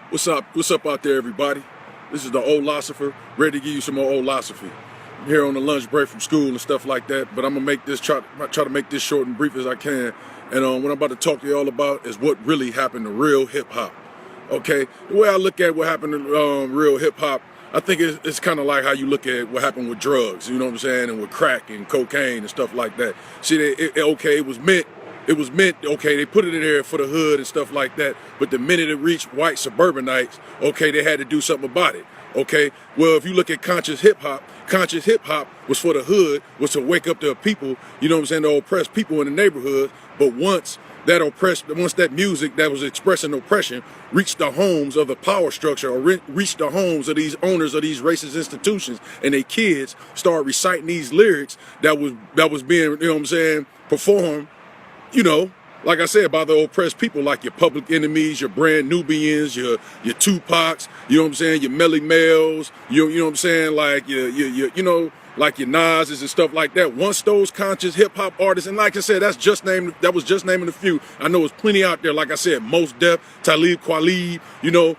What's up? What's up out there, everybody? This is the old philosopher, ready to give you some more old philosophy. I'm here on the lunch break from school and stuff like that, but I'm gonna make this try to make this short and brief as I can. And what I'm about to talk to you all about is what really happened to real hip hop. Okay, the way I look at what happened to real hip hop, I think it's kind of like how you look at what happened with drugs. You know what I'm saying, and with crack and cocaine and stuff like that. See, it was meant. Okay, they put it in there for the hood and stuff like that, but the minute it reached white suburbanites, okay, they had to do something about it. Okay, well, if you look at conscious hip hop was for the hood, was to wake up the people, you know what I'm saying, the oppressed people in the neighborhood. But once that music that was expressing oppression reached the homes of the power structure, or reached the homes of these owners of these racist institutions, and their kids started reciting these lyrics that was being, you know what I'm saying, performed, you know, like I said, by the oppressed people, like your Public Enemies, your Brand Nubians, your Tupacs, you know what I'm saying, your Melly Mels, you know what I'm saying, like your like your Nas's and stuff like that. Once those conscious hip hop artists, and like I said, that was just naming a few. I know there's plenty out there. Like I said, Mos Def, Talib Kweli, you know,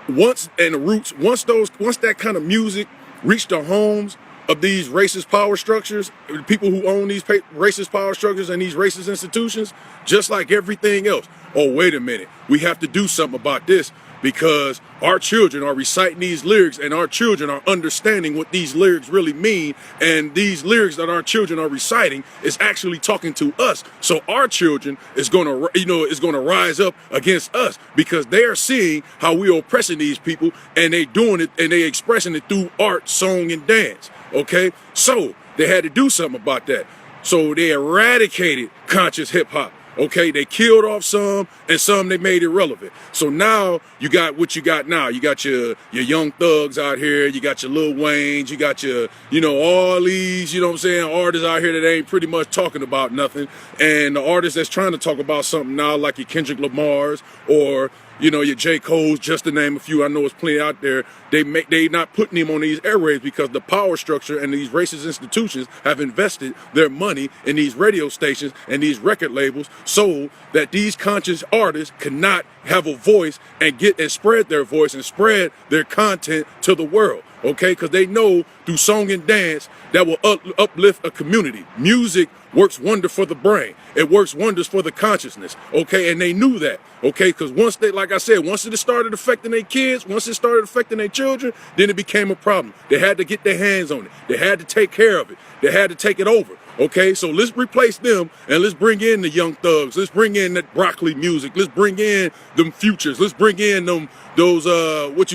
once that kind of music reached the homes of these racist power structures, people who own these racist power structures and these racist institutions, just like everything else. Oh, wait a minute. We have to do something about this, because our children are reciting these lyrics, and our children are understanding what these lyrics really mean. And these lyrics that our children are reciting is actually talking to us. So our children is going to rise up against us, because they are seeing how we are oppressing these people, and they doing it, and they expressing it through art, song, and dance. Okay, so they had to do something about that. So they eradicated conscious hip hop. Okay, they killed off some, and some they made irrelevant. So now you got what you got now. You got your Young Thugs out here. You got your Lil Waynes. You got your, all these, you know what I'm saying, artists out here that ain't pretty much talking about nothing. And the artists that's trying to talk about something now, like your Kendrick Lamar's, or your J. Cole's, just to name a few. I know it's plenty out there. They not putting him on these airwaves because the power structure and these racist institutions have invested their money in these radio stations and these record labels, so that these conscious artists cannot have a voice and spread their voice and spread their content to the world. Okay, because they know through song and dance that will uplift a community. Music works wonder for the brain. It works wonders for the consciousness. Okay, and they knew that. Okay, because once it started affecting their kids, once it started affecting their children, then it became a problem. They had to get their hands on it. They had to take care of it. They had to take it over. Okay, so let's replace them, and let's bring in the Young Thugs. Let's bring in that broccoli music. Let's bring in them Futures. Let's bring in those what's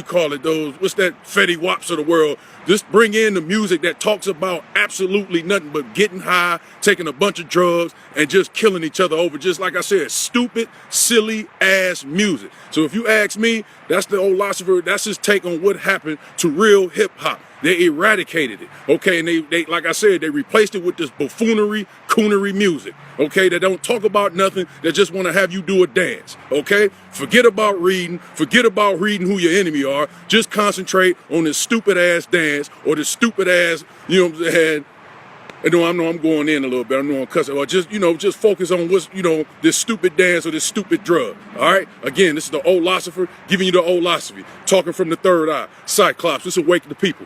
that Fetty Waps of the world. Just bring in the music that talks about absolutely nothing but getting high, taking a bunch of drugs, and just killing each other over, just like I said, stupid, silly ass music. So if you ask me, that's the old philosopher. That's his take on what happened to real hip hop. They eradicated it, okay, and they like I said, they replaced it with this buffoonery, coonery music, okay, that don't talk about nothing, that just want to have you do a dance, okay? Forget about reading who your enemy are. Just concentrate on this stupid ass dance, or this stupid ass, you know what I'm saying? I know I'm going in a little bit. I know I'm cussing. Or just focus on what's, this stupid dance or this stupid drug. All right? Again, this is the old philosopher giving you the old philosophy. Talking from the third eye. Cyclops, this will wake the people.